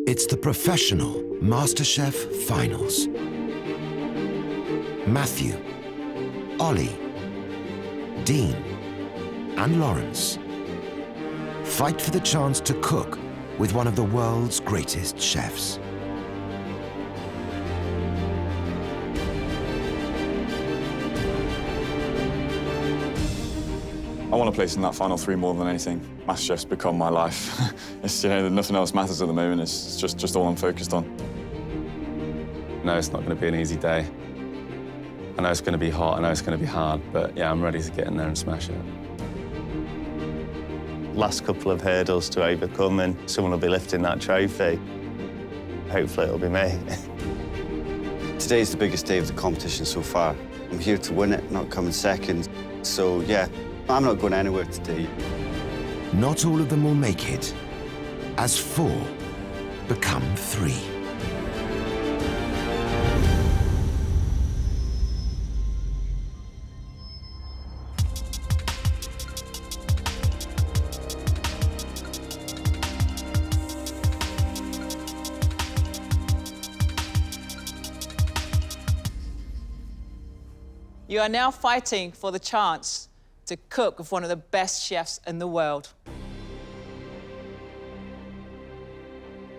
It's the professional MasterChef finals. Matthew, Ollie, Dean, and Lawrence fight for the chance to cook with one of the world's greatest chefs. I want a place in that final three more than anything. MasterChef's become my life. It's, you know, nothing else matters at the moment. It's just all I'm focused on. No, it's not going to be an easy day. I know it's going to be hot, I know it's going to be hard, but yeah, I'm ready to get in there and smash it. Last couple of hurdles to overcome and someone will be lifting that trophy. Hopefully it'll be me. Today's the biggest day of the competition so far. I'm here to win it, not come in second. So yeah, I'm not going anywhere today. Not all of them will make it, as 4 become 3. You are now fighting for the chance to cook with one of the best chefs in the world.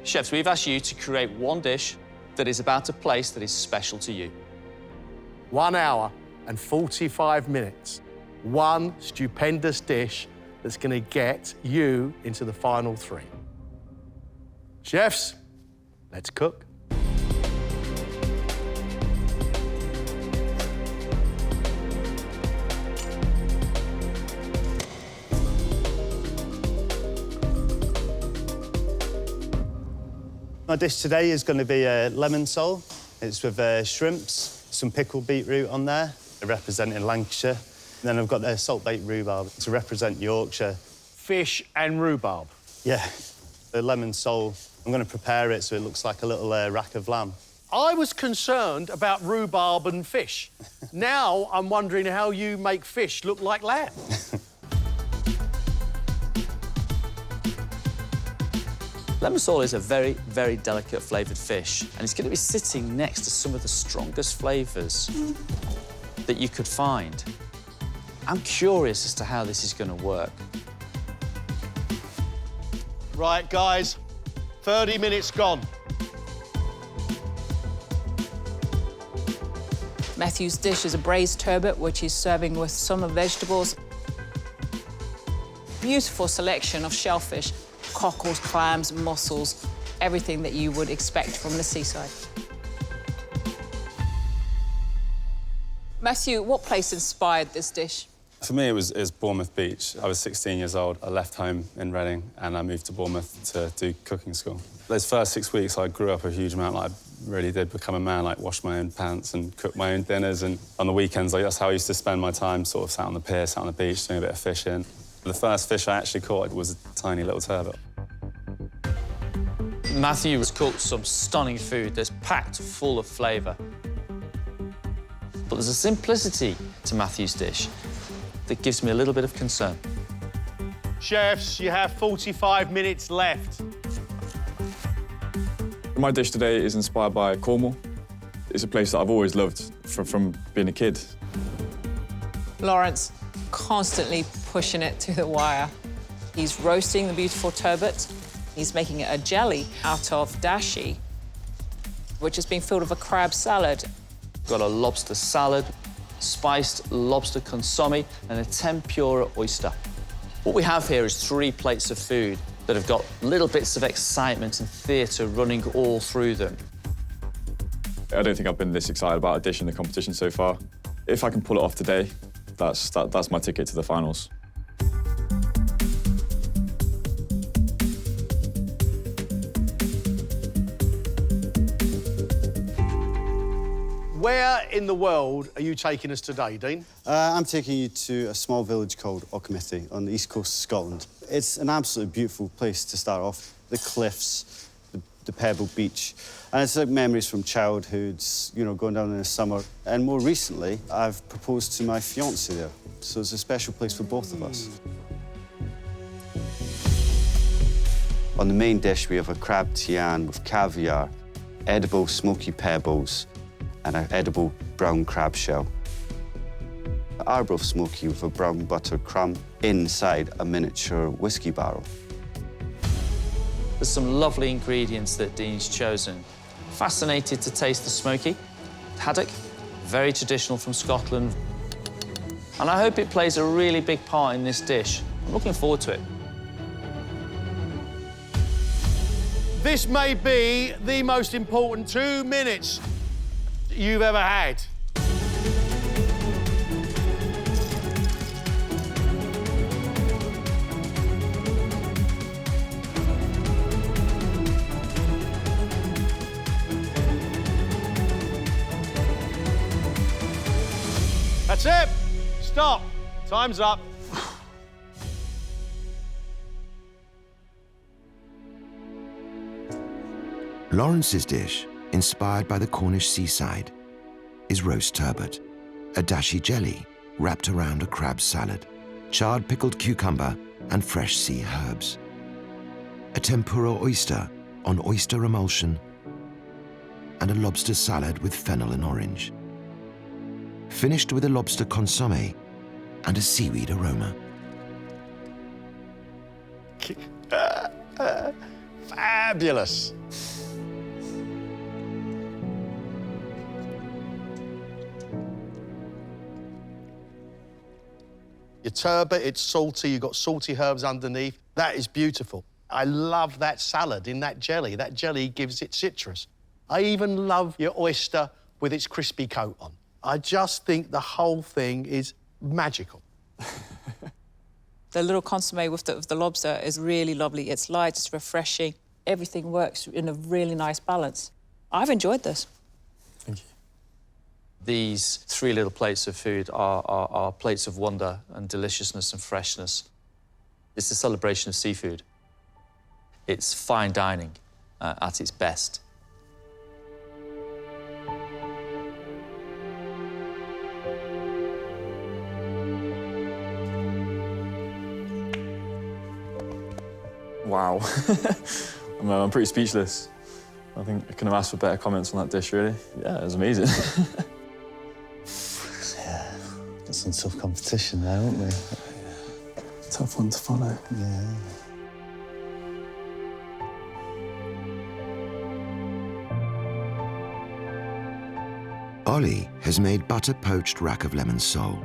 Chefs, we've asked you to create one dish that is about a place that is special to you. 1 hour and 45 minutes. One stupendous dish that's going to get you into the final 3. Chefs, let's cook. My dish today is going to be a lemon sole. It's with shrimps, some pickled beetroot on there, representing Lancashire. And then I've got the salt-baked rhubarb to represent Yorkshire. Fish and rhubarb. Yeah, the lemon sole. I'm going to prepare it so it looks like a little rack of lamb. I was concerned about rhubarb and fish. Now I'm wondering how you make fish look like lamb. Lemon sole is a very, very delicate flavoured fish, and it's going to be sitting next to some of the strongest flavours that you could find. I'm curious as to how this is going to work. Right, guys, 30 minutes gone. Matthew's dish is a braised turbot, which he's serving with summer vegetables. Beautiful selection of shellfish, cockles, clams, mussels, everything that you would expect from the seaside. Matthew, what place inspired this dish? For me, it was Bournemouth Beach. I was 16 years old. I left home in Reading and I moved to Bournemouth to do cooking school. Those first 6 weeks, I grew up a huge amount. Like, I really did become a man, like wash my own pants and cook my own dinners. And on the weekends, like, that's how I used to spend my time, sort of sat on the pier, sat on the beach, doing a bit of fishing. The first fish I actually caught was a tiny little turbot. Matthew has cooked some stunning food that's packed full of flavour. But there's a simplicity to Matthew's dish that gives me a little bit of concern. Chefs, you have 45 minutes left. My dish today is inspired by Cornwall. It's a place that I've always loved from being a kid. Lawrence, constantly pushing it to the wire. He's roasting the beautiful turbot. He's making a jelly out of dashi, which has been filled with a crab salad. Got a lobster salad, spiced lobster consommé, and a tempura oyster. What we have here is 3 plates of food that have got little bits of excitement and theatre running all through them. I don't think I've been this excited about a dish in the competition so far. If I can pull it off today, that's my ticket to the finals. Where in the world are you taking us today, Dean? I'm taking you to a small village called Auchimity on the east coast of Scotland. It's an absolutely beautiful place to start off. The cliffs, the pebble beach. And it's like memories from childhood, you know, going down in the summer. And more recently, I've proposed to my fiancée there. So it's a special place for both of us. On the main dish, we have a crab Tian with caviar, edible smoky pebbles, and an edible brown crab shell. The are both smoky with a brown butter crumb inside a miniature whiskey barrel. There's some lovely ingredients that Dean's chosen. Fascinated to taste the smoky. Haddock, very traditional from Scotland. And I hope it plays a really big part in this dish. I'm looking forward to it. This may be the most important 2 minutes you've ever had. That's it. Stop. Time's up. Lawrence's dish, inspired by the Cornish seaside, is roast turbot, a dashi jelly wrapped around a crab salad, charred pickled cucumber and fresh sea herbs, a tempura oyster on oyster emulsion, and a lobster salad with fennel and orange, finished with a lobster consommé and a seaweed aroma. Fabulous. Your turbot, it's salty, you've got salty herbs underneath. That is beautiful. I love that salad in that jelly. That jelly gives it citrus. I even love your oyster with its crispy coat on. I just think the whole thing is magical. The little consommé with the lobster is really lovely. It's light, it's refreshing. Everything works in a really nice balance. I've enjoyed this. Thank you. These 3 little plates of food are plates of wonder and deliciousness and freshness. It's a celebration of seafood. It's fine dining at its best. Wow. I'm pretty speechless. I think I couldn't have asked for better comments on that dish, really. Yeah, it was amazing. Yeah, got some tough competition there, haven't we? Tough one to follow. Yeah. Ollie has made butter-poached rack of lemon sole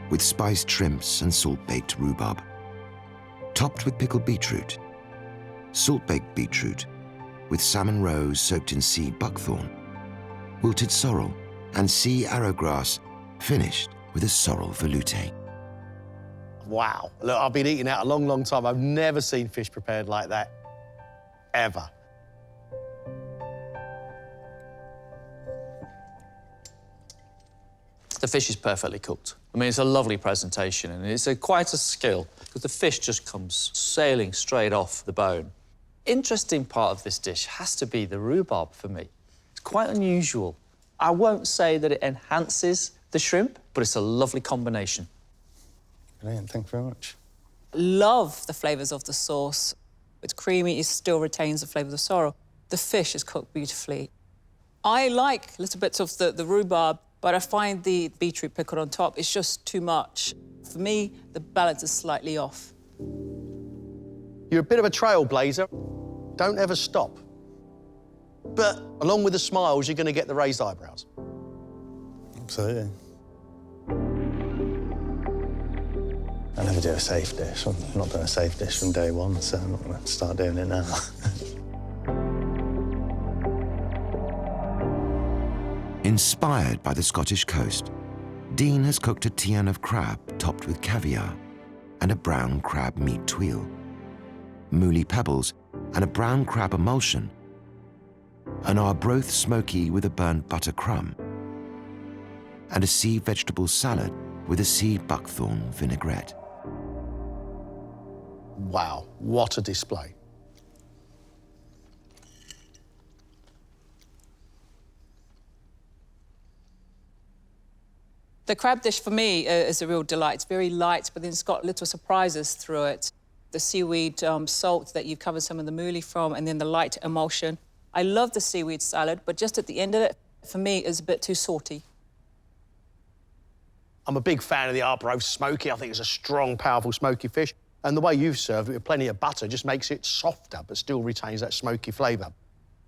with spiced shrimps and salt-baked rhubarb, topped with pickled beetroot, salt-baked beetroot with salmon roes soaked in sea buckthorn, wilted sorrel and sea arrowgrass, finished with a sorrel velouté. Wow. Look, I've been eating out a long, long time. I've never seen fish prepared like that, ever. The fish is perfectly cooked. I mean, it's a lovely presentation, and it's quite a skill, because the fish just comes sailing straight off the bone. Interesting part of this dish has to be the rhubarb for me. It's quite unusual. I won't say that it enhances the shrimp, but it's a lovely combination. Brilliant, thank you very much. Love the flavours of the sauce. It's creamy, it still retains the flavour of the sorrel. The fish is cooked beautifully. I like little bits of the rhubarb, but I find the beetroot pickled on top is just too much. For me, the balance is slightly off. You're a bit of a trailblazer. Don't ever stop. But along with the smiles, you're going to get the raised eyebrows. Absolutely. I never do a safe dish. I've not done a safe dish from day one, so I'm not going to start doing it now. Inspired by the Scottish coast, Dean has cooked a Tian of crab topped with caviar and a brown crab meat tuile, mouli pebbles and a brown crab emulsion, an arbroath smoky with a burnt butter crumb, and a sea vegetable salad with a sea buckthorn vinaigrette. Wow, what a display. The crab dish for me is a real delight. It's very light, but then it's got little surprises through it. the seaweed salt that you've covered some of the moulis from, and then the light emulsion. I love the seaweed salad, but just at the end of it, for me, it's a bit too salty. I'm a big fan of the arbor roast smoky. I think it's a strong, powerful smoky fish. And the way you've served it with plenty of butter just makes it softer, but still retains that smoky flavour.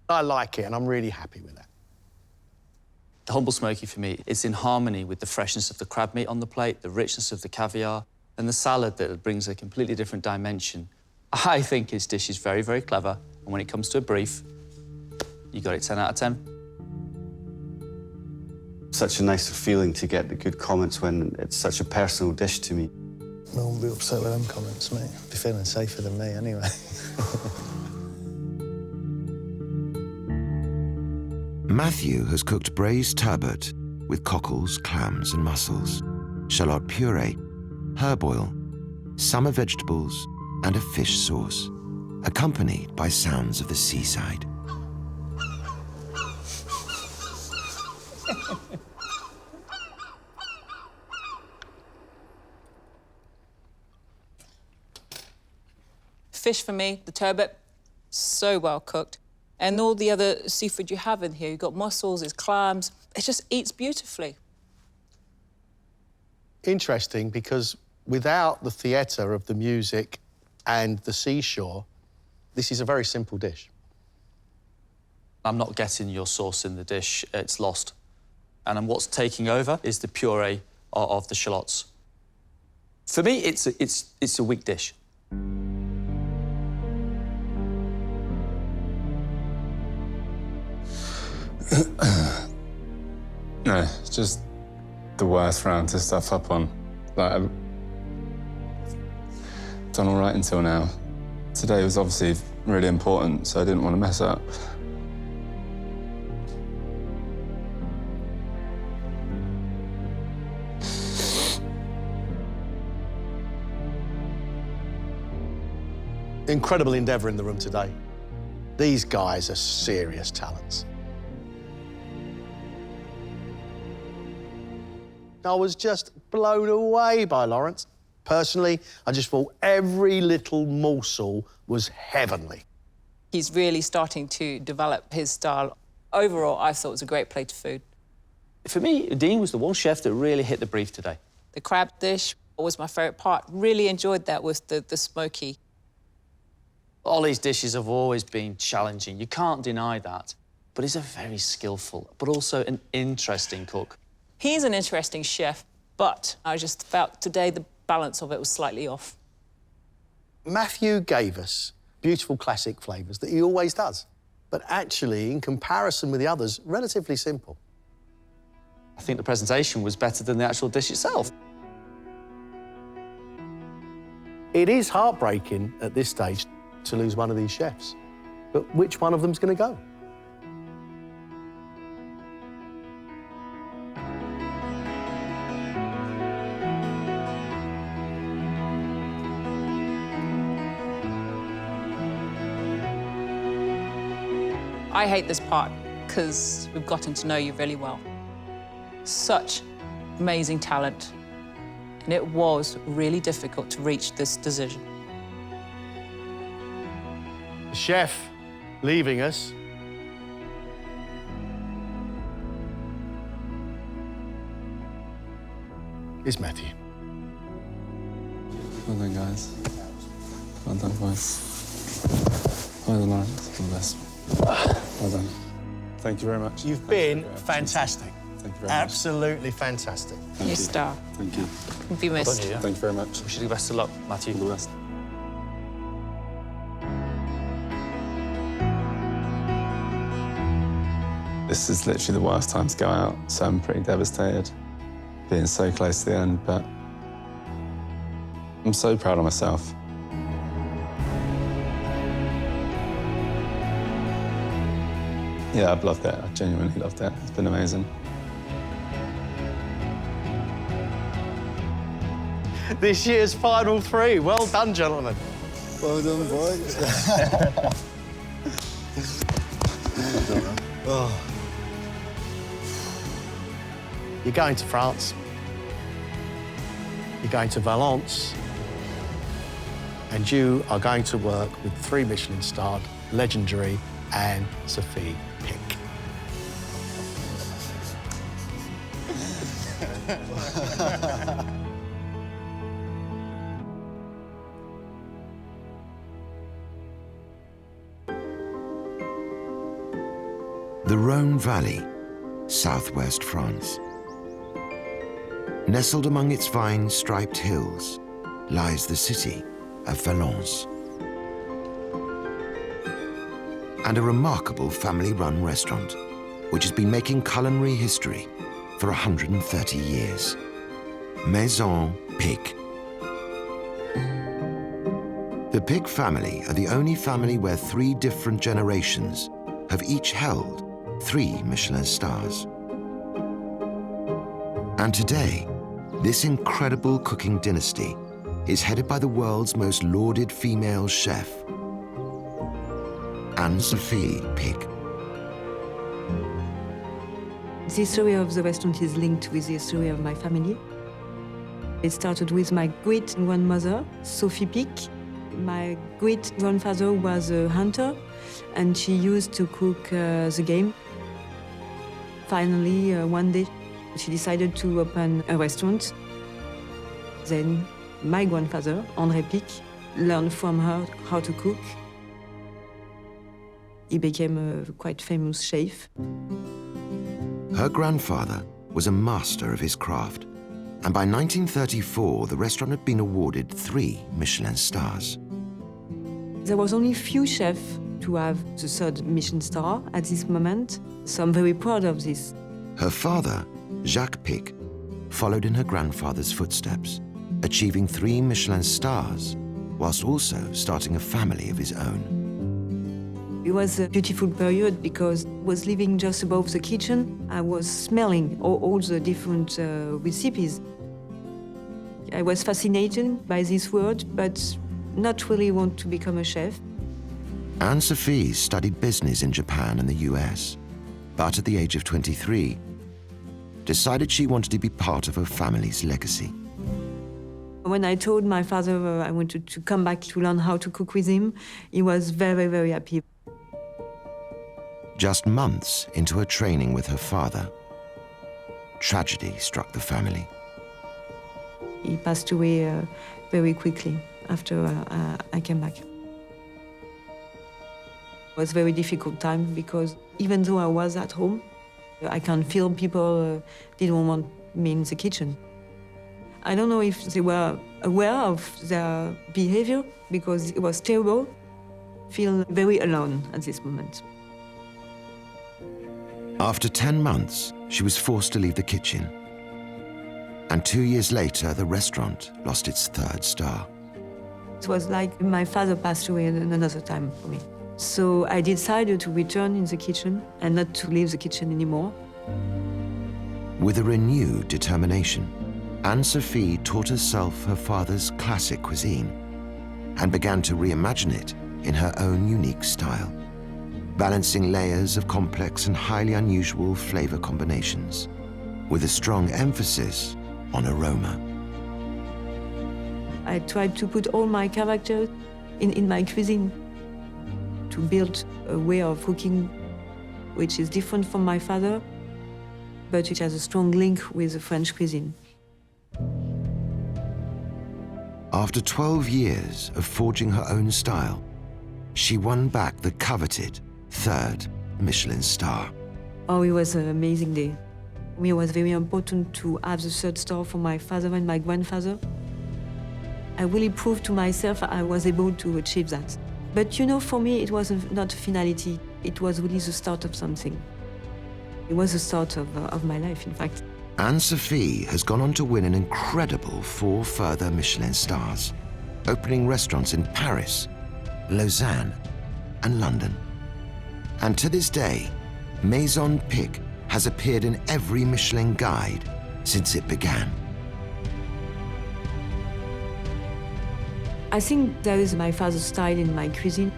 I like it, and I'm really happy with that. The humble smoky for me is in harmony with the freshness of the crab meat on the plate, the richness of the caviar, and the salad that brings a completely different dimension. I think his dish is very, very clever, and when it comes to a brief, you got it 10 out of 10. Such a nice feeling to get the good comments when it's such a personal dish to me. I won't be upset with them comments, mate. Be feeling safer than me anyway. Matthew has cooked braised turbot with cockles, clams and mussels, shallot purée, herb oil, summer vegetables and a fish sauce, accompanied by sounds of the seaside. Fish for me, the turbot, so well cooked. And all the other seafood you have in here, you've got mussels, there's clams. It just eats beautifully. Interesting, because without the theatre of the music and the seashore, this is a very simple dish. I'm not getting your sauce in the dish, it's lost. And what's taking over is the puree of the shallots. For me, it's a weak dish. No, it's just the worst round to stuff up on. Like, I've done all right until now. Today was obviously really important, so I didn't want to mess up. Incredible endeavour in the room today. These guys are serious talents. I was just blown away by Lawrence. Personally, I just thought every little morsel was heavenly. He's really starting to develop his style. Overall, I thought it was a great plate of food. For me, Dean was the one chef that really hit the brief today. The crab dish was my favourite part. Really enjoyed that with the smoky. Ollie's dishes have always been challenging. You can't deny that. But he's a very skillful, but also an interesting cook. He's an interesting chef, but I just felt today the balance of it was slightly off. Matthew gave us beautiful classic flavours that he always does, but actually, in comparison with the others, relatively simple. I think the presentation was better than the actual dish itself. It is heartbreaking at this stage to lose one of these chefs, but which one of them's going to go? I hate this part because we've gotten to know you really well. Such amazing talent. And it was really difficult to reach this decision. The chef leaving us is Matthew. Well done, guys. Well done, boys. Well done, Lawrence. All the best. Well done. Thank you very much. You've been fantastic. Thank you very much. Absolutely fantastic. You're a star. Thank you. You'll be missed. Thank you very much. Wish you the best of luck, Matthew. All the best. This is literally the worst time to go out, so I'm pretty devastated being so close to the end, but I'm so proud of myself. Yeah, I've loved it. I genuinely loved it. It's been amazing. This year's final three. Well done, gentlemen. Well done, boys. Oh. You're going to France. You're going to Valence. and you are going to work with 3 Michelin-starred, legendary Anne-Sophie Pick. The Rhone Valley, southwest France. Nestled among its vine-striped hills lies the city of Valence. And a remarkable family-run restaurant, which has been making culinary history for 130 years. Maison Pic. The Pic family are the only family where 3 different generations have each held 3 Michelin stars. And today, this incredible cooking dynasty is headed by the world's most lauded female chef, Anne-Sophie Pic. The history of the restaurant is linked with the history of my family. It started with my great-grandmother, Sophie Pic. My great-grandfather was a hunter, and she used to cook the game. Finally, one day, she decided to open a restaurant. Then my grandfather, André Pic, learned from her how to cook. He became a quite famous chef. Her grandfather was a master of his craft, and by 1934, the restaurant had been awarded 3 Michelin stars. There was only few chefs to have the 3rd Michelin star at this moment, so I'm very proud of this. Her father, Jacques Pic, followed in her grandfather's footsteps, achieving 3 Michelin stars, whilst also starting a family of his own. It was a beautiful period because I was living just above the kitchen. I was smelling all the different recipes. I was fascinated by this world, but not really want to become a chef. Anne-Sophie studied business in Japan and the US, but at the age of 23, decided she wanted to be part of her family's legacy. When I told my father I wanted to come back to learn how to cook with him, he was very, very happy. Just months into her training with her father, tragedy struck the family. He passed away very quickly after I came back. It was a very difficult time because even though I was at home, I can feel people didn't want me in the kitchen. I don't know if they were aware of their behavior because it was terrible. I feel very alone at this moment. After 10 months, she was forced to leave the kitchen. And 2 years later, the restaurant lost its 3rd star. It was like my father passed away another time for me. So I decided to return in the kitchen and not to leave the kitchen anymore. With a renewed determination, Anne-Sophie taught herself her father's classic cuisine and began to reimagine it in her own unique style, balancing layers of complex and highly unusual flavor combinations, with a strong emphasis on aroma. I tried to put all my characters in my cuisine to build a way of cooking which is different from my father, but it has a strong link with the French cuisine. After 12 years of forging her own style, she won back the coveted 3rd Michelin star. Oh, it was an amazing day. For me, it was very important to have the 3rd star for my father and my grandfather. I really proved to myself I was able to achieve that. But you know, for me, it was not a finality. It was really the start of something. It was the start of my life, in fact. Anne-Sophie has gone on to win an incredible 4 further Michelin stars, opening restaurants in Paris, Lausanne, and London. And to this day, Maison Pic has appeared in every Michelin guide since it began. I think there is my father's style in my cuisine.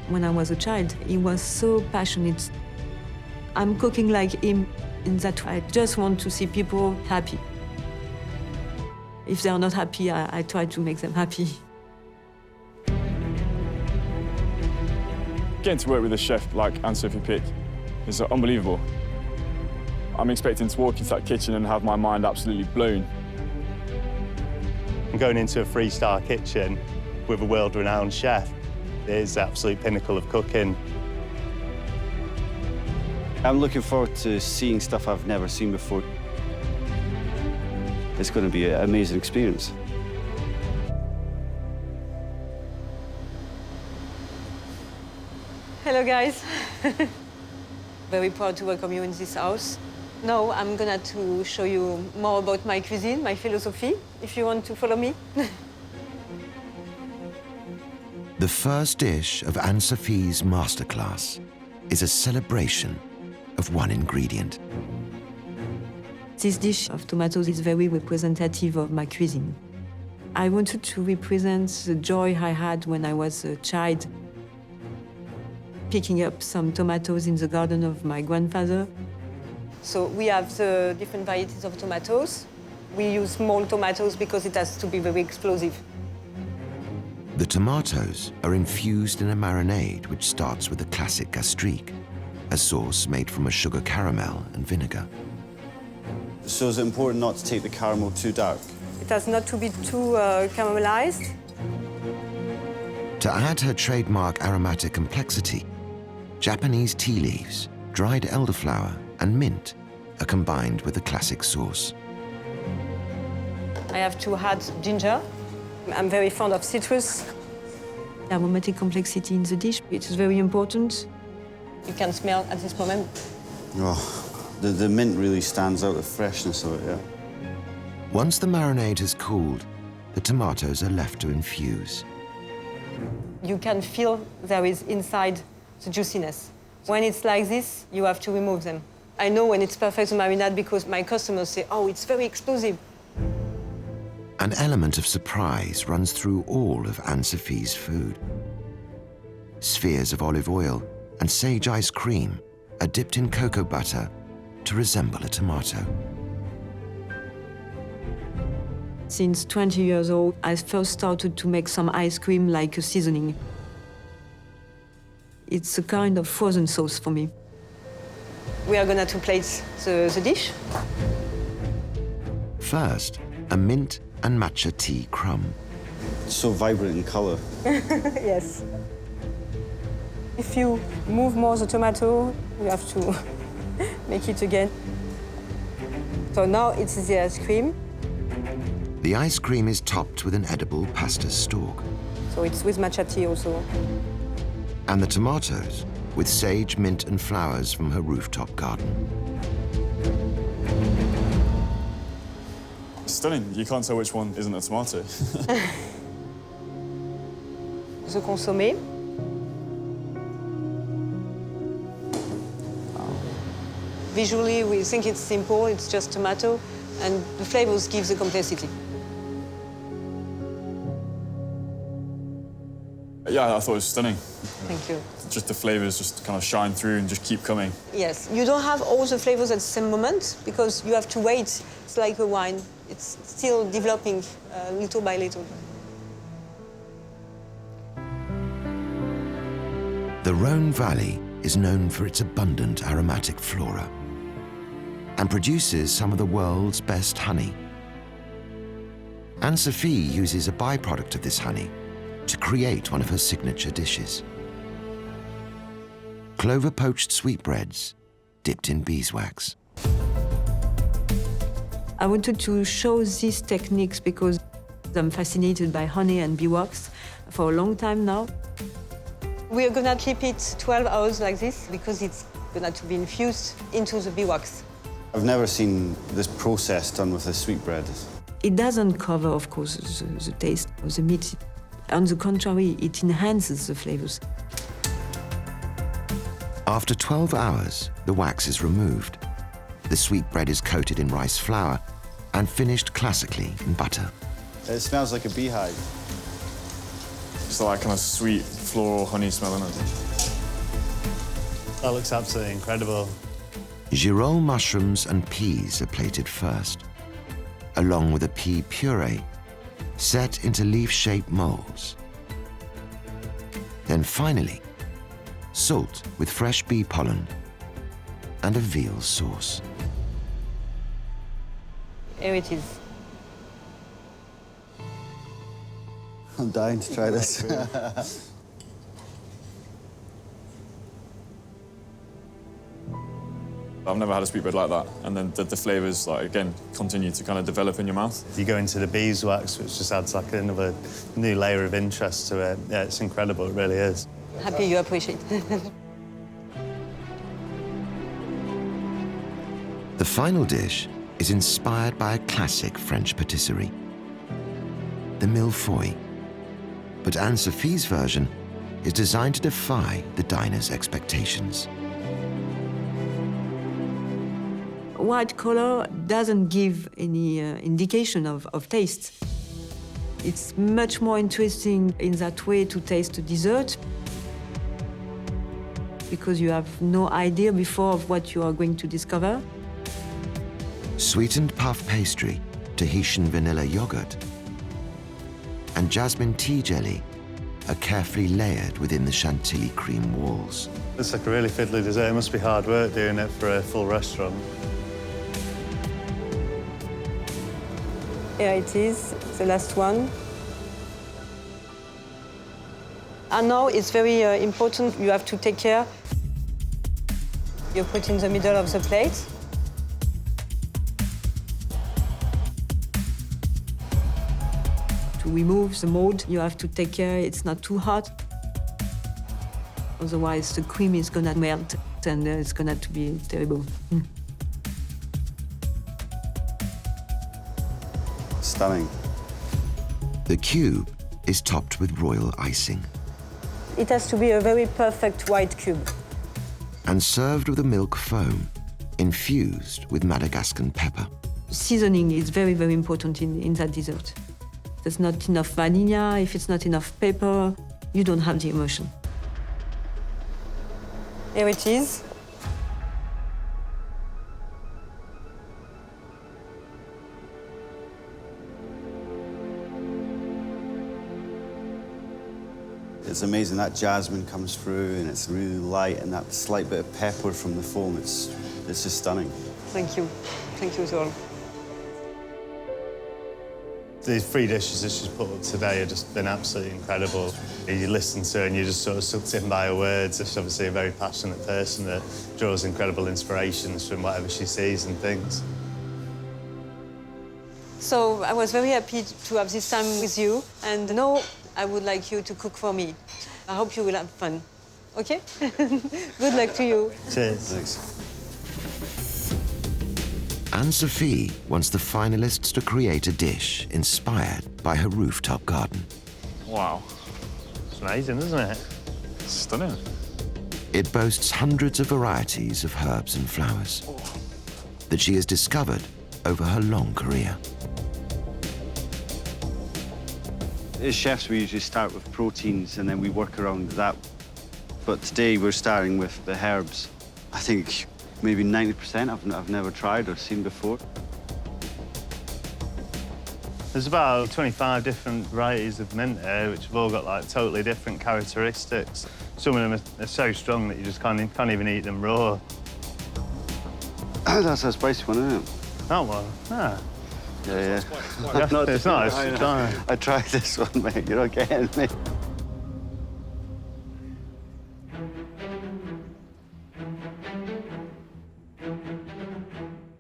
When I was a child, he was so passionate. I'm cooking like him in that I just want to see people happy. If they are not happy, I try to make them happy. Getting to work with a chef like Anne-Sophie Pick is unbelievable. I'm expecting to walk into that kitchen and have my mind absolutely blown. And going into a 3-star kitchen with a world-renowned chef is the absolute pinnacle of cooking. I'm looking forward to seeing stuff I've never seen before. It's going to be an amazing experience. Hello, guys. Very proud to welcome you in this house. Now I'm gonna to show you more about my cuisine, my philosophy, if you want to follow me. The first dish of Anne-Sophie's masterclass is a celebration of one ingredient. This dish of tomatoes is very representative of my cuisine. I wanted to represent the joy I had when I was a child, picking up some tomatoes in the garden of my grandfather. So we have the different varieties of tomatoes. We use small tomatoes because it has to be very explosive. The tomatoes are infused in a marinade which starts with a classic gastrique, a sauce made from a sugar caramel and vinegar. So is it important not to take the caramel too dark? It has not to be too caramelized. To add her trademark aromatic complexity, Japanese tea leaves, dried elderflower, and mint are combined with the classic sauce. I have to add ginger. I'm very fond of citrus. Aromatic complexity in the dish, it is very important. You can smell at this moment. Oh, the mint really stands out, the freshness of it, yeah. Once the marinade has cooled, the tomatoes are left to infuse. You can feel there is inside the juiciness. When it's like this, you have to remove them. I know when it's perfect marinade because my customers say, oh, it's very explosive. An element of surprise runs through all of Anne-Sophie's food. Spheres of olive oil and sage ice cream are dipped in cocoa butter to resemble a tomato. Since 20 years old, I first started to make some ice cream like a seasoning. It's a kind of frozen sauce for me. We are going to plate the dish. First, a mint and matcha tea crumb. It's so vibrant in colour. Yes. If you move more the tomato, you have to make it again. So now it's the ice cream. The ice cream is topped with an edible pasta stalk. So it's with matcha tea also. And the tomatoes with sage, mint, and flowers from her rooftop garden. Stunning. You can't tell which one isn't a tomato. The consommé. Visually, we think it's simple, it's just tomato, and the flavors give the complexity. Yeah, I thought it was stunning. Thank you. Just the flavors just kind of shine through and just keep coming. Yes, you don't have all the flavors at the same moment because you have to wait. It's like a wine. It's still developing little by little. The Rhone Valley is known for its abundant aromatic flora and produces some of the world's best honey. Anne-Sophie uses a byproduct of this honey to create one of her signature dishes. Clover poached sweetbreads dipped in beeswax. I wanted to show these techniques because I'm fascinated by honey and beeswax for a long time now. We are gonna keep it 12 hours like this because it's gonna to be infused into the beeswax. I've never seen this process done with a sweetbread. It doesn't cover, of course, the taste of the meat. On the contrary, it enhances the flavors. After 12 hours, the wax is removed. The sweetbread is coated in rice flour and finished classically in butter. It smells like a beehive. It's like kind of sweet floral honey smell in it. That looks absolutely incredible. Girolles mushrooms and peas are plated first, along with a pea puree set into leaf-shaped molds. Then finally, salt with fresh bee pollen, and a veal sauce. Here it is. I'm dying to try this. I've never had a sweetbread like that. And then the flavours, like, again, continue to kind of develop in your mouth. You go into the beeswax, which just adds like another new layer of interest to it. Yeah, it's incredible, it really is. Happy you appreciate it. The final dish is inspired by a classic French patisserie, the millefeuille. But Anne-Sophie's version is designed to defy the diner's expectations. White color doesn't give any indication of taste. It's much more interesting in that way to taste a dessert because you have no idea before of what you are going to discover. Sweetened puff pastry, Tahitian vanilla yogurt, and jasmine tea jelly are carefully layered within the chantilly cream walls. It's like a really fiddly dessert. It must be hard work doing it for a full restaurant. Here it is, the last one. And now it's very important, you have to take care. You put in the middle of the plate. To remove the mold, you have to take care it's not too hot. Otherwise, the cream is gonna melt and it's gonna be terrible. Stunning. The cube is topped with royal icing It has to be a very perfect white cube. and served with a milk foam infused with Madagascan pepper. Seasoning is very, very important in that dessert. If there's not enough vanilla, if it's not enough pepper, you don't have the emotion. Here it is. It's amazing that jasmine comes through and it's really light, and that slight bit of pepper from the foam, it's just stunning. Thank you. Thank you, Zol. These three dishes that she's put up today have just been absolutely incredible. You listen to her and you're just sort of sucked in by her words. She's obviously a very passionate person that draws incredible inspirations from whatever she sees and thinks. So I was very happy to have this time with you, and now I would like you to cook for me. I hope you will have fun. Okay? Good luck to you. Cheers. Thanks. Anne-Sophie wants the finalists to create a dish inspired by her rooftop garden. Wow. It's amazing, isn't it? Stunning. It boasts hundreds of varieties of herbs and flowers that she has discovered over her long career. As chefs, we usually start with proteins and then we work around that. But today we're starting with the herbs. I think maybe 90% I've never tried or seen before. There's about 25 different varieties of mint here, which have all got like totally different characteristics. Some of them are so strong that you just can't even eat them raw. That's a spicy one, isn't it? That one? Ah. Yeah. It's nice. I tried this one, mate. You're not getting me.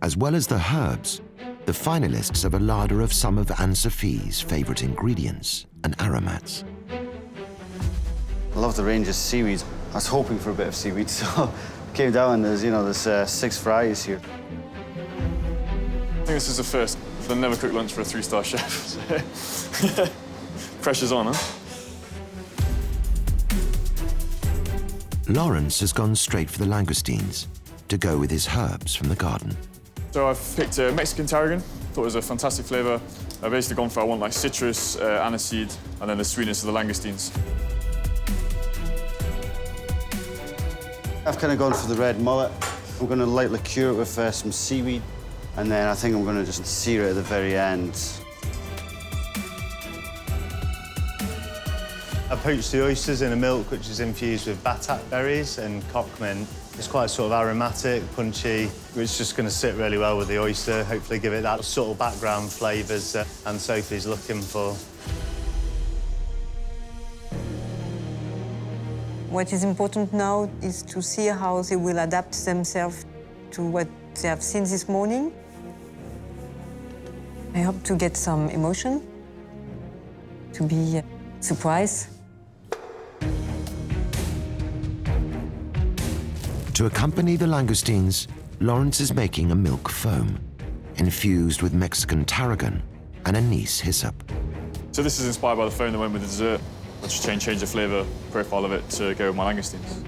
As well as the herbs, the finalists have a larder of some of Anne-Sophie's favourite ingredients and aromats. I love the range of seaweeds. I was hoping for a bit of seaweed, so I came down and there's 6 varieties here. I think this is the first. I've never cooked lunch for a 3-star chef. So pressure's on, huh? Lawrence has gone straight for the langoustines to go with his herbs from the garden. So I've picked Mexican tarragon. Thought it was a fantastic flavour. I've basically gone for, I want like citrus, aniseed, and then the sweetness of the langoustines. I've kind of gone for the red mullet. I'm going to lightly cure it with some seaweed, and then I think I'm going to just sear it at the very end. I poached the oysters in a milk which is infused with batak berries and cock mint. It's quite sort of aromatic, punchy, which is just going to sit really well with the oyster, hopefully give it that subtle background flavours that Anne-Sophie's looking for. What is important now is to see how they will adapt themselves to what they have seen this morning. I hope to get some emotion, to be surprised. To accompany the langoustines, Lawrence is making a milk foam, infused with Mexican tarragon and anise hyssop. So this is inspired by the foam that went with the dessert. I just change the flavour profile of it to go with my langoustines.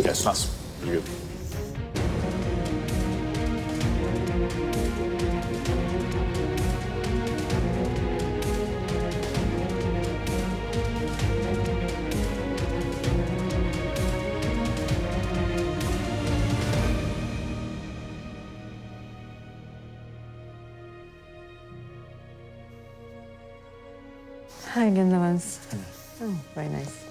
Yes, that's really good. Hi again, Lawrence. Oh, very nice.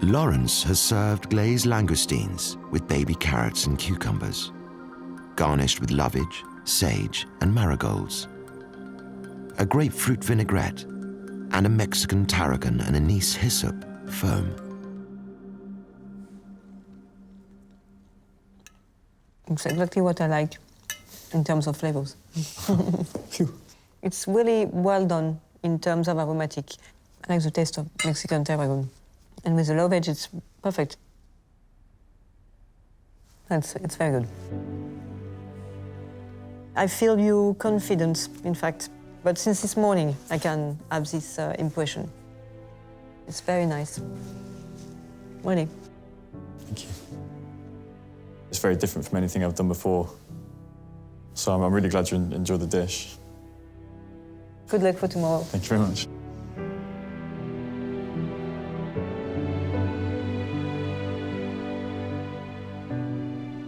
Lawrence has served glazed langoustines with baby carrots and cucumbers, garnished with lovage, sage, and marigolds, a grapefruit vinaigrette, and a Mexican tarragon and anise hyssop foam. It's exactly what I like in terms of flavors. It's really well done in terms of aromatic. I like the taste of Mexican tarragon. And with the low veg, it's perfect. It's very good. I feel you confidence, in fact. But since this morning, I can have this impression. It's very nice. Really. Thank you. It's very different from anything I've done before. So I'm really glad you enjoyed the dish. Good luck for tomorrow. Thank you very much.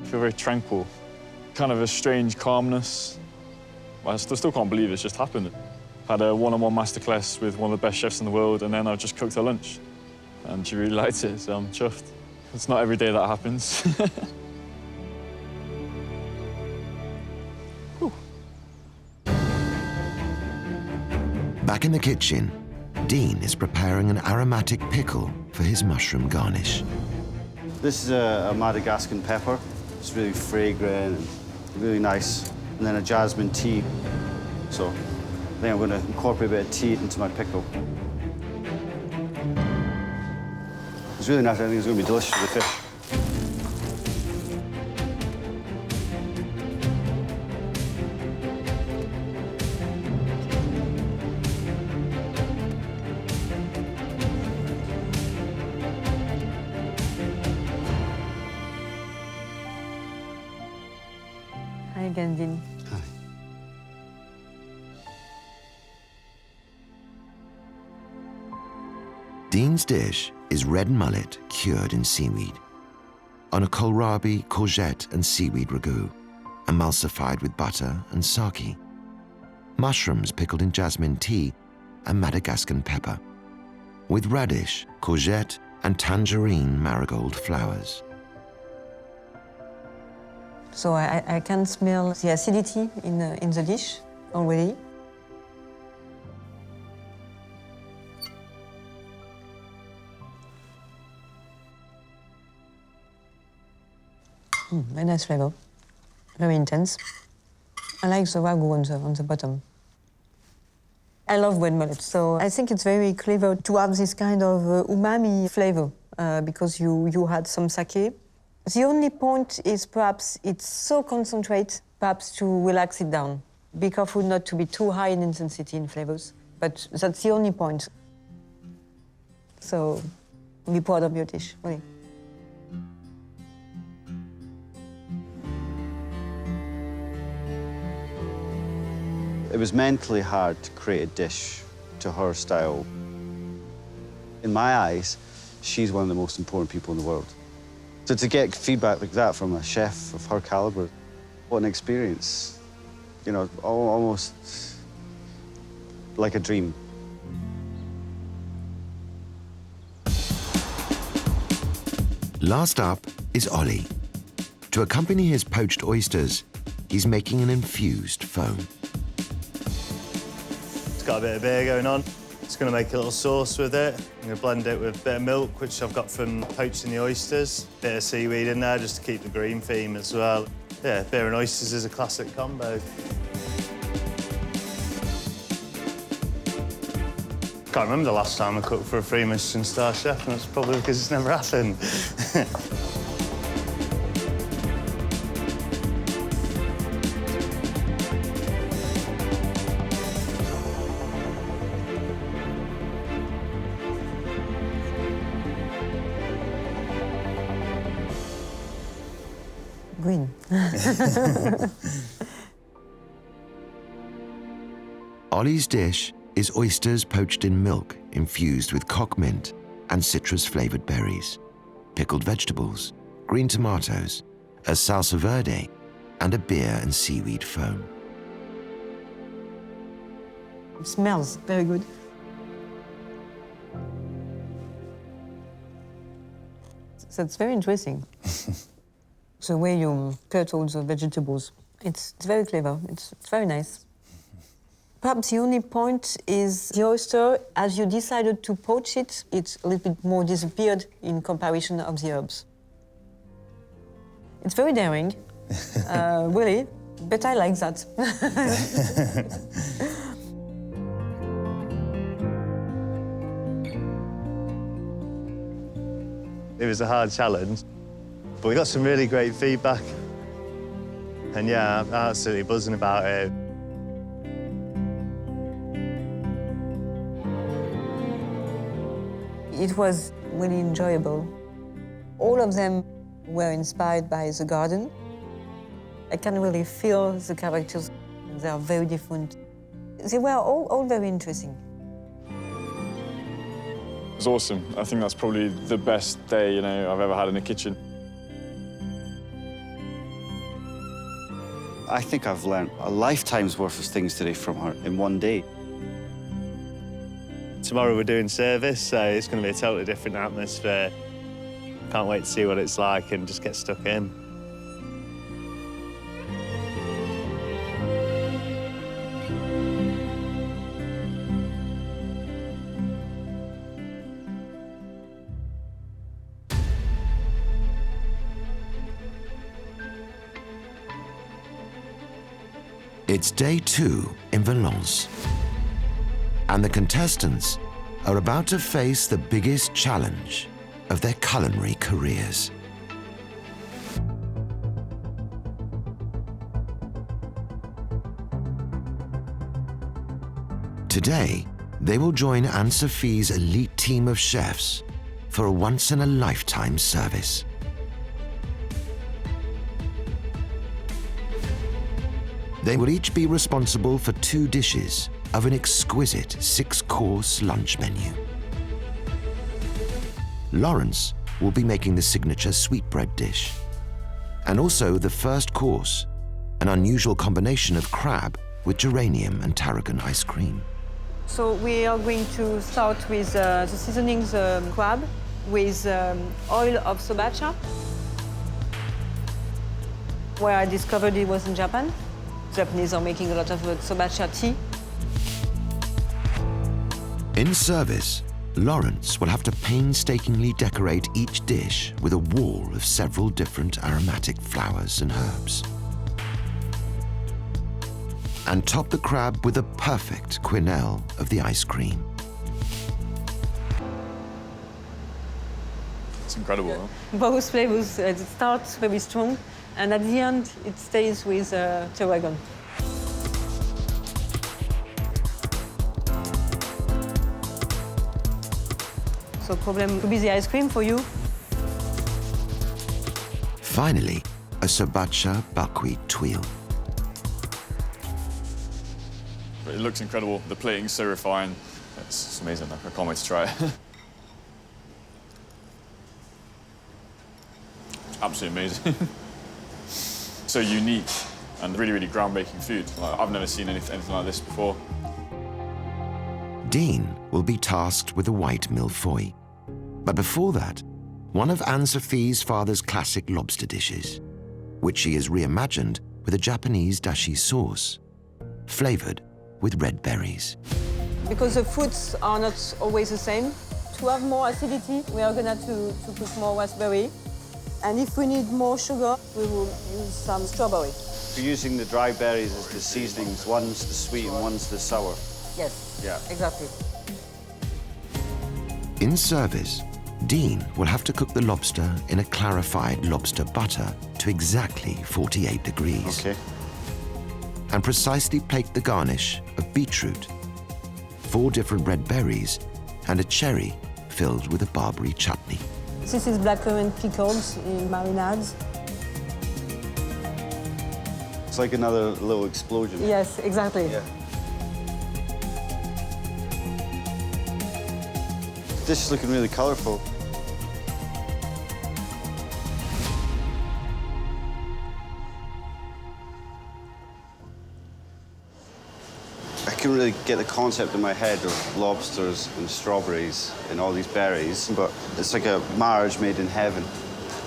I feel very tranquil. Kind of a strange calmness. I still can't believe it's just happened. Had a one-on-one masterclass with one of the best chefs in the world, and then I just cooked her lunch. And she really liked it, so I'm chuffed. It's not every day that happens. Back in the kitchen, Dean is preparing an aromatic pickle for his mushroom garnish. This is a Madagascan pepper. It's really fragrant and really nice. And then a jasmine tea. So I think I'm going to incorporate a bit of tea into my pickle. It's really nice. I think it's going to be delicious with the fish. Hi again, Dean. Hi. Dean's dish is red mullet cured in seaweed, on a kohlrabi, courgette, and seaweed ragu, emulsified with butter and sake, mushrooms pickled in jasmine tea and Madagascan pepper, with radish, courgette, and tangerine marigold flowers. So I can smell the acidity in the dish already. Very nice flavor, very intense. I like the ragu on the bottom. I love red mullet, so I think it's very clever to have this kind of umami flavor because you had some sake. The only point is perhaps it's so concentrate, perhaps to relax it down. Be careful not to be too high in intensity in flavors, but that's the only point. So be proud of your dish, really. It was mentally hard to create a dish to her style. In my eyes, she's one of the most important people in the world. So to get feedback like that from a chef of her caliber, what an experience. you know, almost like a dream. Last up is Ollie. To accompany his poached oysters, he's making an infused foam. It's got a bit of beer going on. Just going to make a little sauce with it. I'm going to blend it with a bit of milk, which I've got from poaching the oysters. Bit of seaweed in there just to keep the green theme as well. Yeah, beer and oysters is a classic combo. Can't remember the last time I cooked for a 3-Michelin star chef, and that's probably because it's never happened. Green. Ollie's dish is oysters poached in milk infused with cock mint and citrus-flavored berries, pickled vegetables, green tomatoes, a salsa verde, and a beer and seaweed foam. It smells very good. So it's very interesting. The way you cut all the vegetables, it's very clever. It's very nice. Perhaps the only point is the oyster, as you decided to poach it, it's a little bit more disappeared in comparison of the herbs. It's very daring, really, but I like that. It was a hard challenge, but we got some really great feedback. And yeah, I'm absolutely buzzing about it. It was really enjoyable. All of them were inspired by the garden. I can really feel the characters. They are very different. They were all very interesting. It was awesome. I think that's probably the best day, you know, I've ever had in the kitchen. I think I've learned a lifetime's worth of things today from her in one day. Tomorrow we're doing service, so it's going to be a totally different atmosphere. Can't wait to see what it's like and just get stuck in. It's day 2 in Valence, and the contestants are about to face the biggest challenge of their culinary careers. Today, they will join Anne-Sophie's elite team of chefs for a once-in-a-lifetime service. They will each be responsible for 2 dishes of an exquisite 6-course lunch menu. Lawrence will be making the signature sweetbread dish, and also the first course, an unusual combination of crab with geranium and tarragon ice cream. So we are going to start with the seasonings crab with oil of sobacha, where I discovered it was in Japan. Japanese are making a lot of sobacha tea. In service, Lawrence will have to painstakingly decorate each dish with a wall of several different aromatic flowers and herbs, and top the crab with a perfect quenelle of the ice cream. It's incredible, huh? Both flavors, it starts very strong, and at the end, it stays with tarragon. So problem could be the ice cream for you. Finally, a sobacha buckwheat tuile. It looks incredible. The plating's so refined. It's amazing. I can't wait to try it. Absolutely amazing. So unique and really, really groundbreaking food. Like, I've never seen anything like this before. Dean will be tasked with the white mille-feuille. But before that, one of Anne-Sophie's father's classic lobster dishes, which she has reimagined with a Japanese dashi sauce, flavoured with red berries. Because the fruits are not always the same. To have more acidity, we are going to put more raspberry. And if we need more sugar, we will use some strawberry. We're using the dry berries as the seasonings. One's the sweet and one's the sour. Yes, Yeah. exactly. In service, Dean will have to cook the lobster in a clarified lobster butter to exactly 48 degrees. Okay. And precisely plate the garnish of beetroot, 4 different red berries, and a cherry filled with a Barbary chutney. This is blackcurrant pickles in marinades. It's like another little explosion. Yes, exactly. Yeah. This is looking really colourful. I can really get the concept in my head of lobsters and strawberries and all these berries, but it's like a marriage made in heaven.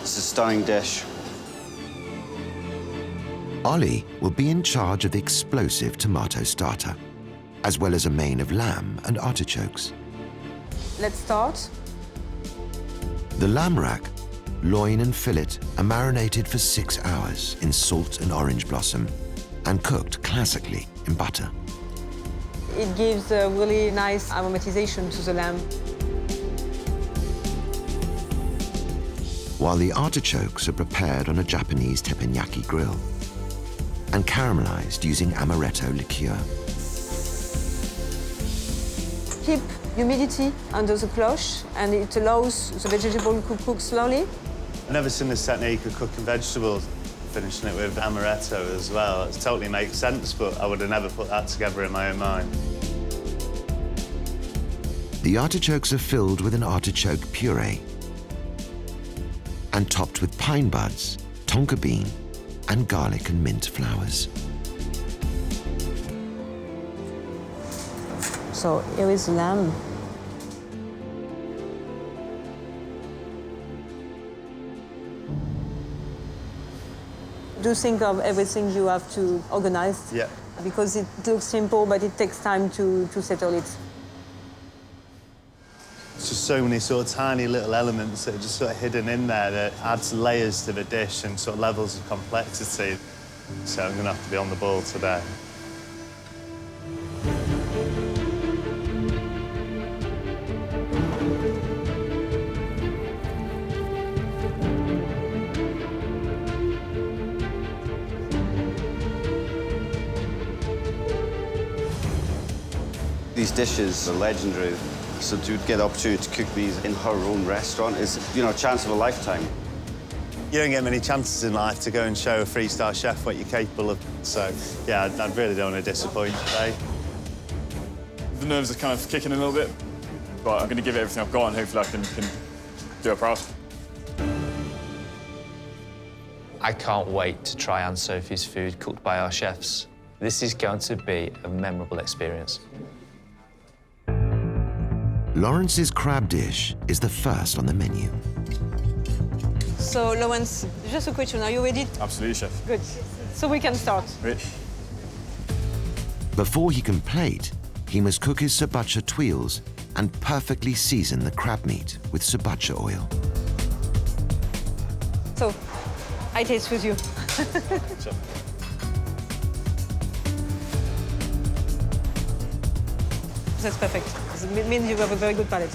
It's a stunning dish. Ollie will be in charge of the explosive tomato starter, as well as a main of lamb and artichokes. Let's start. The lamb rack, loin and fillet are marinated for 6 hours in salt and orange blossom and cooked classically in butter. It gives a really nice aromatization to the lamb. While the artichokes are prepared on a Japanese teppanyaki grill and caramelized using amaretto liqueur. Keep humidity under the cloche, and it allows the vegetable to cook slowly. I've never seen this technique of cooking vegetables, finishing it with amaretto as well. It totally makes sense, but I would have never put that together in my own mind. The artichokes are filled with an artichoke puree and topped with pine buds, tonka bean, and garlic and mint flowers. So here is lamb. Do think of everything you have to organize. Yeah. Because it looks simple, but it takes time to settle it. It's just so many sort of tiny little elements that are just sort of hidden in there that adds layers to the dish and sort of levels of complexity. So I'm going to have to be on the ball today. These dishes are legendary. So to get the opportunity to cook these in her own restaurant is, you know, a chance of a lifetime. You don't get many chances in life to go and show a 3-star chef what you're capable of. So, yeah, I really don't want to disappoint today. The nerves are kind of kicking a little bit, but I'm going to give it everything I've got and hopefully I can do her proud. I can't wait to try Anne-Sophie's food cooked by our chefs. This is going to be a memorable experience. Lawrence's crab dish is the first on the menu. So, Lawrence, just a question. Are you ready? Absolutely, chef. Good. So we can start. Great. Before he can plate, he must cook his sriracha tuiles and perfectly season the crab meat with sriracha oil. So, I taste with you. Chef. That's perfect. It means you have a very good palate.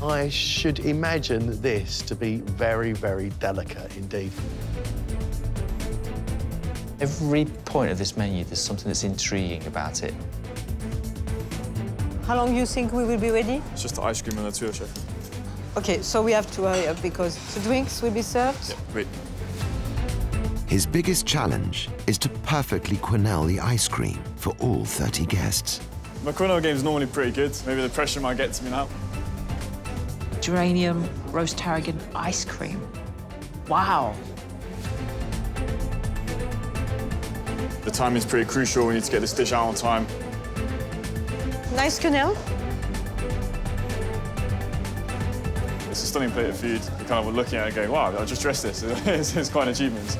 I should imagine this to be very, very delicate indeed. Every point of this menu, there's something that's intriguing about it. How long do you think we will be ready? It's just the ice cream and the tuile, chef. OK, so we have to hurry up because the drinks will be served. Yeah, great. His biggest challenge is to perfectly quenelle the ice cream for all 30 guests. My quenelle game's normally pretty good. Maybe the pressure might get to me now. geranium, roast tarragon ice cream. Wow. The timing is pretty crucial. We need to get this dish out on time. Nice quenelle. It's a stunning plate of food. You're kind of looking at it and going, wow, I just dressed this. It's quite an achievement.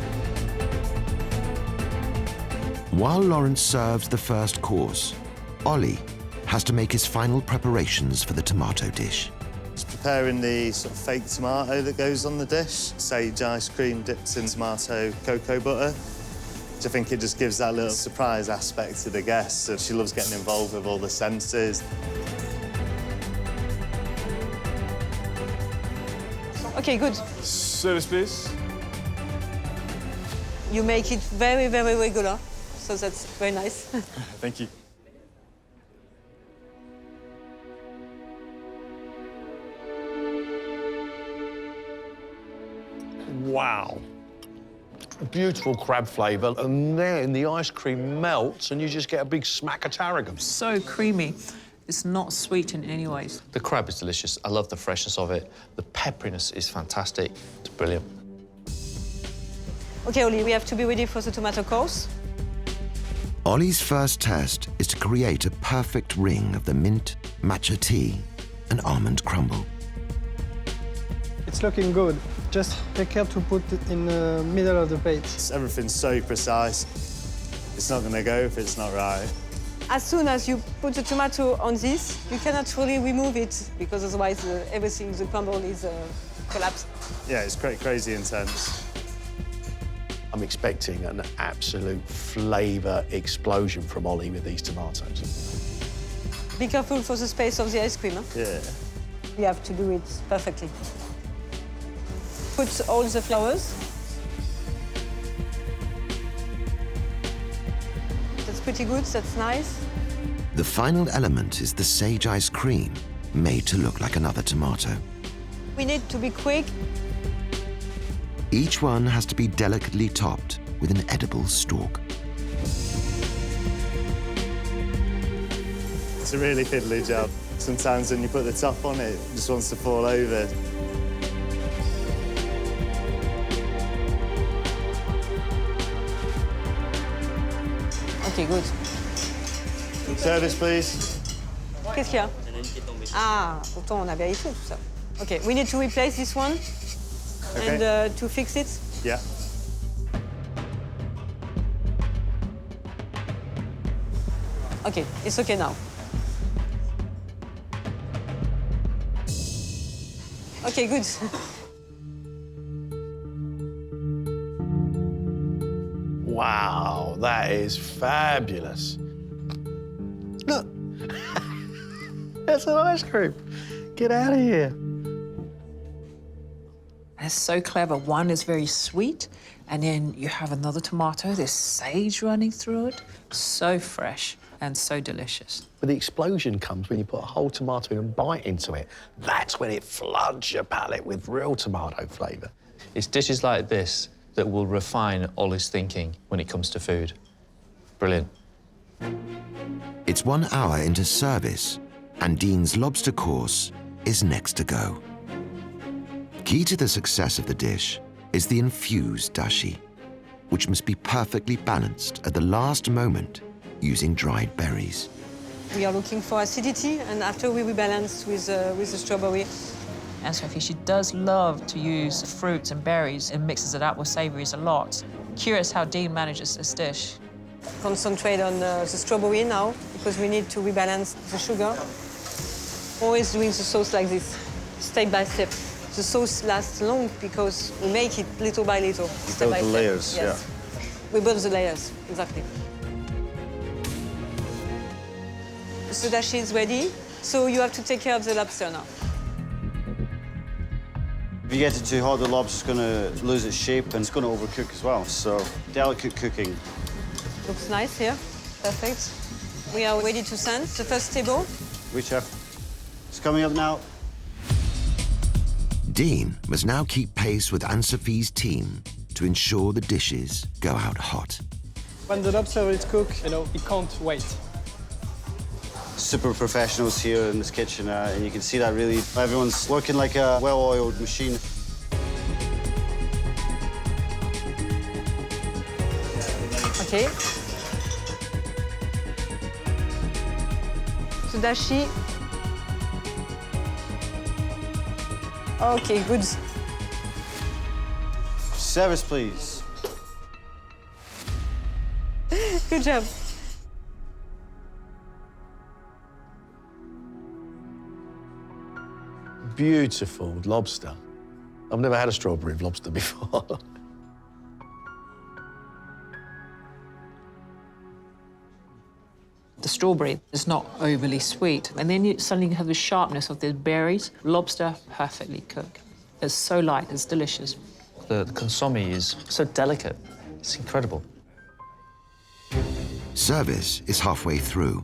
While Lawrence serves the first course, Ollie has to make his final preparations for the tomato dish. Just preparing the sort of fake tomato that goes on the dish. Sage ice cream dipped in tomato cocoa butter. I think it just gives that little surprise aspect to the guests. So she loves getting involved with all the senses. Okay, good. Service, please. You make it very, very regular, so that's very nice. Thank you. Wow. Beautiful crab flavour, and then the ice cream melts and you just get a big smack of tarragon. So creamy. It's not sweet in any ways. The crab is delicious. I love the freshness of it. The pepperiness is fantastic. It's brilliant. Okay, Ollie, we have to be ready for the tomato course. Ollie's first test is to create a perfect ring of the mint, matcha tea, and almond crumble. It's looking good. Just take care to put it in the middle of the plate. Everything's so precise. It's not going to go if it's not right. As soon as you put the tomato on this, you cannot really remove it because otherwise everything, the crumble is collapsed. Yeah, it's crazy intense. I'm expecting an absolute flavour explosion from Ollie with these tomatoes. Be careful for the space of the ice cream. Huh? Yeah. You have to do it perfectly. Put all the flowers. That's pretty good, that's nice. The final element is the sage ice cream, made to look like another tomato. We need to be quick. Each one has to be delicately topped with an edible stalk. It's a really fiddly job. Sometimes when you put the top on it, it just wants to fall over. Okay, good. Service, please. Qu'est-ce qu'il y a? Ah, pourtant on a vérifié tout ça. Okay, we need to replace this one. Okay. And to fix it. Yeah. Okay, it's okay now. Okay, good. Wow, that is fabulous. Look, that's an ice cream. Get out of here. It's so clever. One is very sweet, and then you have another tomato. There's sage running through it. So fresh and so delicious. But the explosion comes when you put a whole tomato and bite into it. That's when it floods your palate with real tomato flavour. It's dishes like this that will refine Ollie's thinking when it comes to food. Brilliant. It's 1 hour into service, and Dean's lobster course is next to go. Key to the success of the dish is the infused dashi, which must be perfectly balanced at the last moment using dried berries. We are looking for acidity, and after we rebalance with the strawberry. Anne-Sophie, she does love to use fruits and berries and mixes it up with savouries a lot. Curious how Dean manages this dish. Concentrate on the strawberry now, because we need to rebalance the sugar. Always doing the sauce like this, step by step. The sauce lasts long because we make it little by little, step by step. Build the layers, yes. We build the layers, exactly. The dashi is ready, so you have to take care of the lobster now. If you get it too hot, the lobster's going to lose its shape and it's going to overcook as well. So, delicate cooking. Looks nice here. Perfect. We are ready to send the first table. Oui, chef. It's coming up now. Dean must now keep pace with Anne-Sophie's team to ensure the dishes go out hot. When the lobster is cooked, you know, it can't wait. super professionals here in this kitchen, and you can see that really everyone's working like a well-oiled machine. Okay. So dashi. Okay, good. Service, please. Good job. Beautiful lobster. I've never had a strawberry lobster before. The strawberry is not overly sweet. And then you suddenly have the sharpness of the berries. Lobster, perfectly cooked. It's so light, it's delicious. The consommé is so delicate. It's incredible. Service is halfway through,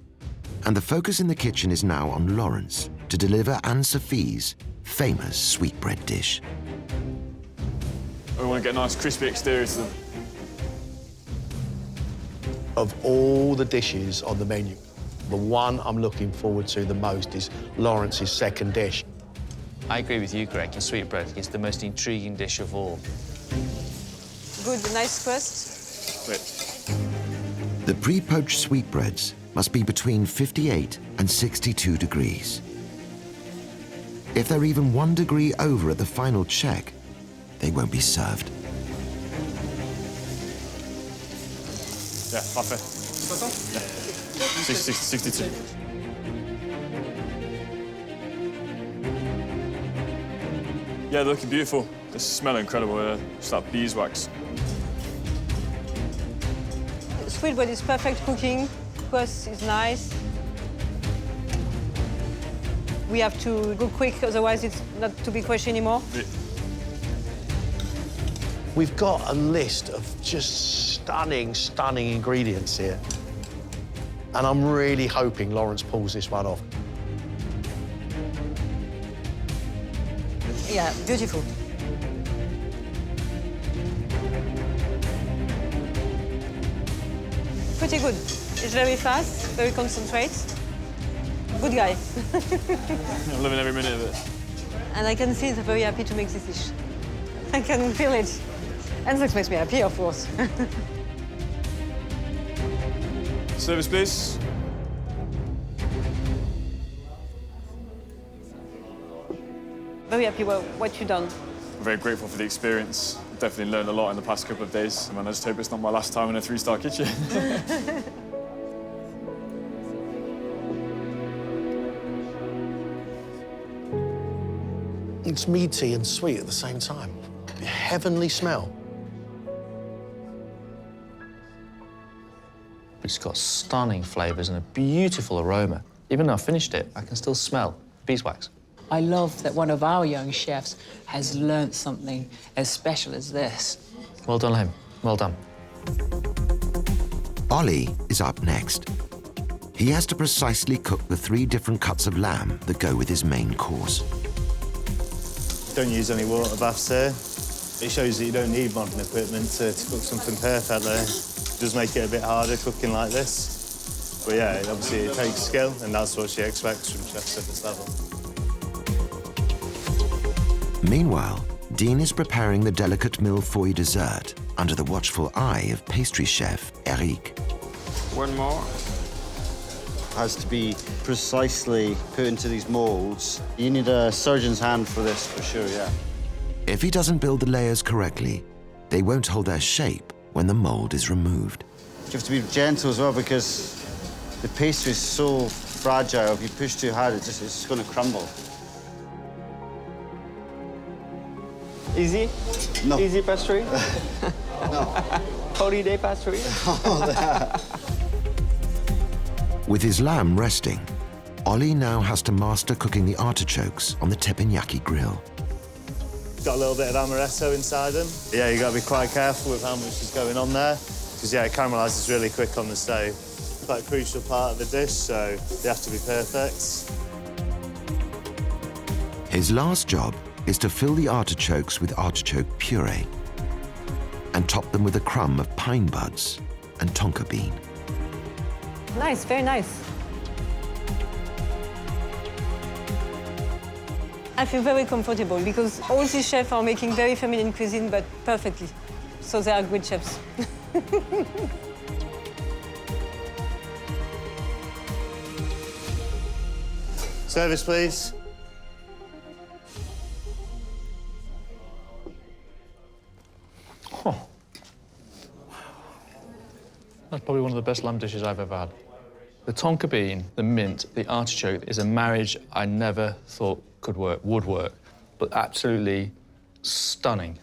and the focus in the kitchen is now on Lawrence to deliver Anne-Sophie's famous sweetbread dish. We want to get a nice crispy exterior to them. Of all the dishes on the menu, the one I'm looking forward to the most is Lawrence's second dish. I agree with you, Gregg. The sweetbread is the most intriguing dish of all. Good, nice crust. Wait. The pre-poached sweetbreads must be between 58 and 62 degrees. If they're even 1 degree over at the final check, they won't be served. Yeah, parfait. Yeah. 62. Yeah, they're looking beautiful. They smell incredible. It's like beeswax. Sweetbread is perfect cooking. Crust is nice. We have to go quick, otherwise it's not to be fresh anymore. Yeah. We've got a list of just stunning, stunning ingredients here. And I'm really hoping Lawrence pulls this one off. Yeah, beautiful. Pretty good. It's very fast, very concentrate. Good guy. I'm loving every minute of it. And I can see he's very happy to make this dish. I can feel it. And that makes me happy, of course. Service, please. Very happy with what you've done. I'm very grateful for the experience. I've definitely learned a lot in the past couple of days. And I just hope it's not my last time in a 3-star kitchen. It's meaty and sweet at the same time. A heavenly smell. It's got stunning flavours and a beautiful aroma. Even though I finished it, I can still smell beeswax. I love that one of our young chefs has learnt something as special as this. Well done, him. Well done. Ollie is up next. He has to precisely cook the 3 different cuts of lamb that go with his main course. Don't use any water baths here. It shows that you don't need modern equipment to cook something perfectly. It does make it a bit harder cooking like this. But yeah, obviously it takes skill, and that's what she expects from chefs at this level. Meanwhile, Dean is preparing the delicate millefeuille dessert under the watchful eye of pastry chef Eric. One more. Has to be precisely put into these molds. You need a surgeon's hand for this, for sure, yeah. If he doesn't build the layers correctly, they won't hold their shape when the mold is removed. You have to be gentle as well because the pastry is so fragile. If you push too hard, it's just going to crumble. Easy? No. Easy pastry? No. Holiday pastry? With his lamb resting, Ollie now has to master cooking the artichokes on the teppanyaki grill. Got a little bit of amaretto inside them. Yeah, you got to be quite careful with how much is going on there, because yeah, it caramelizes really quick on the stove. Quite a crucial part of the dish, so they have to be perfect. His last job is to fill the artichokes with artichoke puree and top them with a crumb of pine buds and tonka bean. Nice, very nice. I feel very comfortable because all these chefs are making very feminine cuisine, but perfectly. So they are great chefs. Service, please. That's probably one of the best lamb dishes I've ever had. The tonka bean, the mint, the artichoke is a marriage I never thought would work, but absolutely stunning.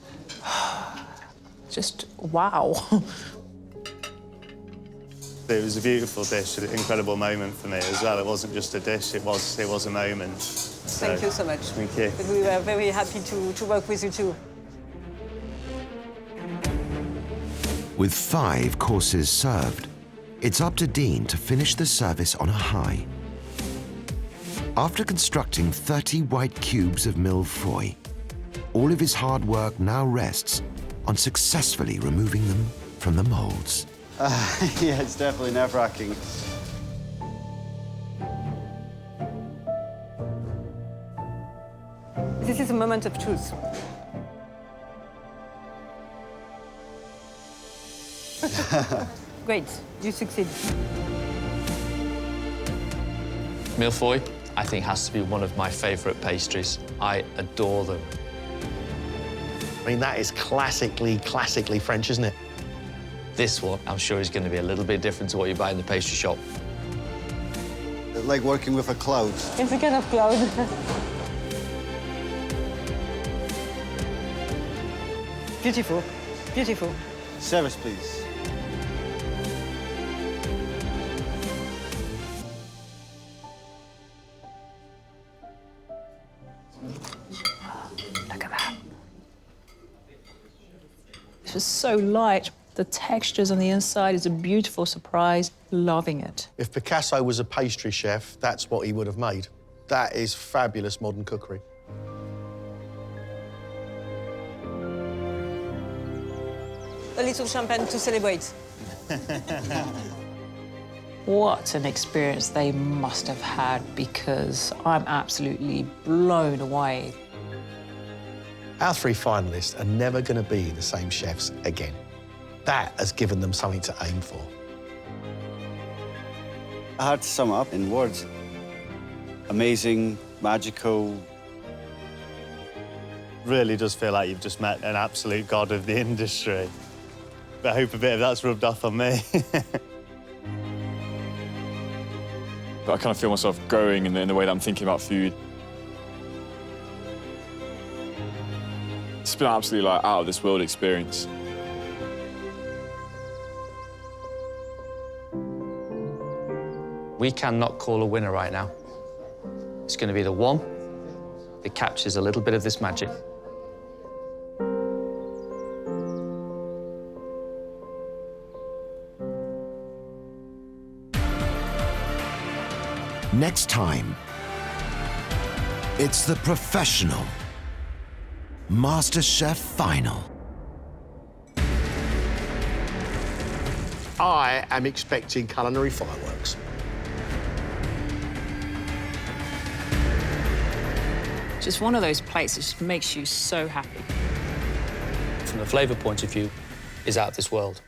Just wow. It was a beautiful dish, an incredible moment for me as well. It wasn't just a dish, it was a moment. Thank you so much. Thank you. We were very happy to work with you too. With 5 courses served, it's up to Dean to finish the service on a high. After constructing 30 white cubes of mille-feuille, all of his hard work now rests on successfully removing them from the molds. Yeah, it's definitely nerve-wracking. This is a moment of truth. Great, you succeed. Mille-feuille, I think, has to be one of my favourite pastries. I adore them. I mean, that is classically French, isn't it? This one, I'm sure, is going to be a little bit different to what you buy in the pastry shop. Like working with a cloud. It's a kind of cloud. Beautiful, beautiful. Service, please. Look at that. This was so light. The textures on the inside is a beautiful surprise. Loving it. If Picasso was a pastry chef, that's what he would have made. That is fabulous modern cookery. A little champagne to celebrate. What an experience they must have had, because I'm absolutely blown away. Our 3 finalists are never going to be the same chefs again. That has given them something to aim for. Hard to sum it up in words. Amazing, magical. Really does feel like you've just met an absolute god of the industry. But I hope a bit of that's rubbed off on me. But I kind of feel myself growing in the way that I'm thinking about food. It's been an absolutely out of this world experience. We cannot call a winner right now. It's going to be the one that captures a little bit of this magic. Next time, it's the professional MasterChef final. I am expecting culinary fireworks. Just one of those plates that just makes you so happy. From the flavour point of view, is out of this world.